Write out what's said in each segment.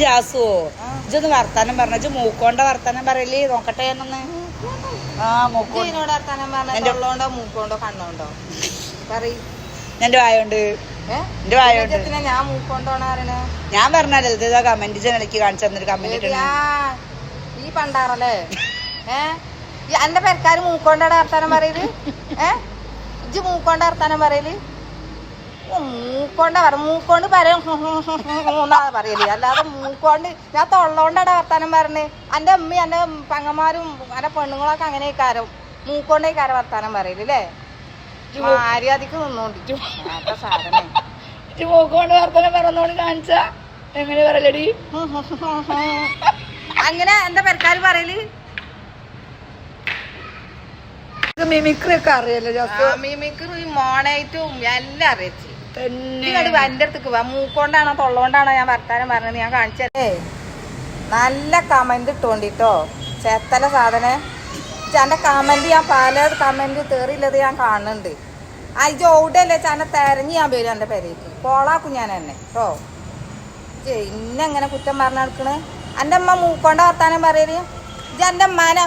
Jaso ഇജൊന്ന് വർത്താനം പറഞ്ഞു മൂക്കോണ്ട വർത്താനം പറയല് നോക്കട്ടെ എന്നൊന്ന്. മൂക്കോണ്ട് വർത്താനം പറഞ്ഞോണ്ടോ മൂക്കോണ്ടോ കണ്ണോണ്ടോ പറയും. എന്റെ വായോണ്ട് എന്റെ വായോണ്ട് ഞാൻ മൂക്കോണ്ടോണ പറയണ. ഞാൻ പറഞ്ഞാലേ കമന്റ് ജനലിക്ക് കാണിച്ചു തന്നൊരു കമന്റ് ഈ പണ്ടാറല്ലേ എന്റെ പെരക്കാര് മൂക്കോണ്ടാടെ വർത്താനം പറയല്. ഇജ്ജ് മൂക്കോണ്ട വർത്താനം പറയല്. മൂക്കോണ്ട് പറയല്. അല്ലാതെ മൂക്കോണ്ട് ഞാൻ തൊള്ളോണ്ടാടെ വർത്താനം പറഞ്ഞ്. എന്റെ അമ്മയും എന്റെ പങ്ങന്മാരും എന്റെ പെണ്ണുങ്ങളൊക്കെ അങ്ങനെ കാരം മൂക്കോണ്ടേ കാരം വർത്താനം പറയല് അല്ലേ. മര്യാദക്ക് നിന്നോണ്ടിട്ട് സാധനം മൂക്കോണ്ട് വർത്താനം പറഞ്ഞോണ്ട് കാണിച്ച എങ്ങനെ പറയലടി അങ്ങനെ എന്റെ പെരക്കാര് പറയല്. മിമിക്രി ഒക്കെ അറിയല്ലോ. മിമിക്രി മോണായിട്ടും എല്ലാം അറിയിച്ചു. എന്റെ അടുത്തേക്ക് വാ. മൂക്കോണ്ടാണോ തൊള്ളോണ്ടാണോ ഞാൻ വർത്താനം പറഞ്ഞത് ഞാൻ കാണിച്ചേ. നല്ല കമന്റ് ഇട്ടോണ്ടിട്ടോ ചേത്തല സാധനം. എന്റെ കമന്റ് ഞാൻ പല കമന്റ് തേറിയില്ലത് ഞാൻ കാണുന്നുണ്ട്. ഇത് ഓടല്ലേ ചാനെ തെരഞ്ഞ് ഞാൻ വരും എന്റെ പെരേക്ക് കോളാക്കും ഞാൻ എന്നെ കേട്ടോ. ഇന്നെങ്ങനെ കുറ്റം പറഞ്ഞ നടക്കണ്. എന്റെ അമ്മ മൂക്കോണ്ട വർത്താനം പറയല്. ഇത് എന്റെ അമ്മാനെ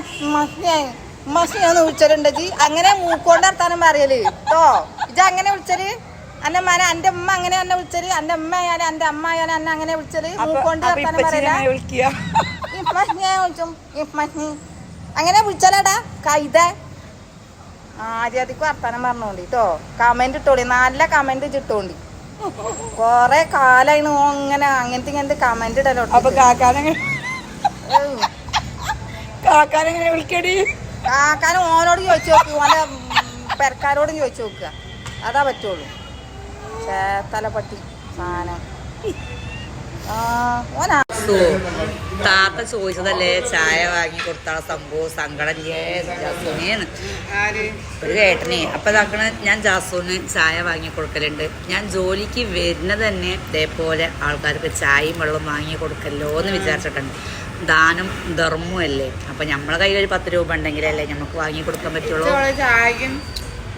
മസിയാന്ന് വിളിച്ചലുണ്ട് ജി. അങ്ങനെ മൂക്കോണ്ട വർത്താനം പറയല് കേട്ടോ. ഇജ് അങ്ങനെ വിളിച്ചല് എന്റെ അമ്മാനെ. എന്റെ അമ്മ അങ്ങനെ എന്നെ വിളിച്ചല്. എന്റെ അമ്മ ആയാലും എന്റെ അമ്മ ആയാലും എന്നെ അങ്ങനെ വിളിച്ചല്. മൂക്കോണ്ട് വർത്താനം പറയല. അങ്ങനെ വിളിച്ചാലാടാ കൈത. ആര്യാദിക്ക് വർത്താനം പറഞ്ഞോണ്ടി കേട്ടോ. കമന്റ് ഇട്ടോളി. നല്ല കമന്റ് ഇട്ടോണ്ടി. കൊറേ കാലായി ഇങ്ങനെ അങ്ങനത്തെ കമന്റ് ഇടലോ. കാക്കാനെങ്ങനെ വിളിക്കടി. കാക്കാനും ഓനോട് ചോദിച്ചു നോക്ക്. ഓനെ പെരക്കാരോടും ചോദിച്ചു നോക്കുക. അതാ പറ്റുള്ളൂ. ചേത്തലപ്പട്ടി സാധനം. താത്ത ചോദിച്ചതല്ലേ ചായ വാങ്ങി കൊടുത്താ സംഭവം സങ്കടം ജാസൂനെന്ന് ഒരു കേട്ടനെ. അപ്പൊ ഇതാക്കണ ഞാൻ ജാസൂന് ചായ വാങ്ങി കൊടുക്കലുണ്ട്. ഞാൻ ജോലിക്ക് വരുന്നത് തന്നെ ഇതേപോലെ ആൾക്കാർക്ക് ചായയും വെള്ളവും വാങ്ങി കൊടുക്കല്ലോ എന്ന് വിചാരിച്ചിട്ടുണ്ട്. ദാനം ധർമ്മവും അല്ലേ. അപ്പൊ നമ്മളെ കയ്യിൽ ഒരു 10 രൂപ ഉണ്ടെങ്കിലല്ലേ നമുക്ക് വാങ്ങി കൊടുക്കാൻ പറ്റുള്ളൂ. ചായക്കും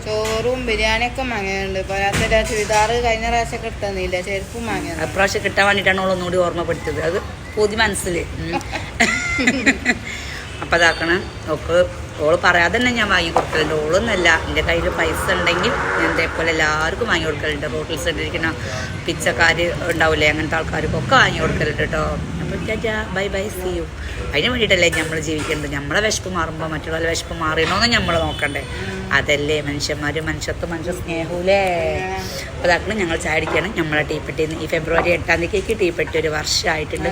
ചോറും ബിരിയാണിയൊക്കെ വാങ്ങിയുണ്ട്. പോരാത്ത ചുരിദാറ് കഴിഞ്ഞ പ്രാവശ്യമൊക്കെ ഇട്ടുന്നില്ല. ചെരുപ്പും വാങ്ങിയത് അപ്രാവശ്യം കിട്ടാൻ വേണ്ടിയിട്ടാണ് ഒന്നുകൂടി ഓർമ്മപ്പെടുത്തത്. അത് പൊതി മനസ്സിൽ. അപ്പം അതാക്കണം ഒക്കെ ഓള് പറയാതെ തന്നെ ഞാൻ വാങ്ങി കൊടുക്കലുണ്ട്. ഓളൊന്നല്ല എൻ്റെ കയ്യിൽ പൈസ ഉണ്ടെങ്കിൽ ഞാൻ ഇതേപോലെ എല്ലാവർക്കും വാങ്ങി കൊടുക്കലുണ്ട്. റോട്ടിൽ സൈഡിലിരിക്കുന്ന പിച്ചക്കാർ ഉണ്ടാവില്ലേ അങ്ങനത്തെ ആൾക്കാർക്കൊക്കെ വാങ്ങി കൊടുക്കലുണ്ട് കേട്ടോ. അപ്പം tata bye bye see you. അതിന് വേണ്ടിയിട്ടല്ലേ നമ്മൾ ജീവിക്കേണ്ടത്. നമ്മളെ വിശപ്പ് മാറുമ്പോൾ മറ്റുള്ളവരുടെ വിശപ്പ് മാറിയണമെന്ന് നമ്മൾ നോക്കണ്ടേ. അതല്ലേ മനുഷ്യ സ്നേഹൂലേ. അപ്പോൾ അതാക്കണം ഞങ്ങൾ ചായ അടിക്കുകയാണ്. നമ്മളെ ടീപ്പെട്ടിന്ന് ഈ ഫെബ്രുവരി 8 തീയതിക്ക് ടീപ്പെട്ടി ഒരു വർഷമായിട്ടുണ്ട്.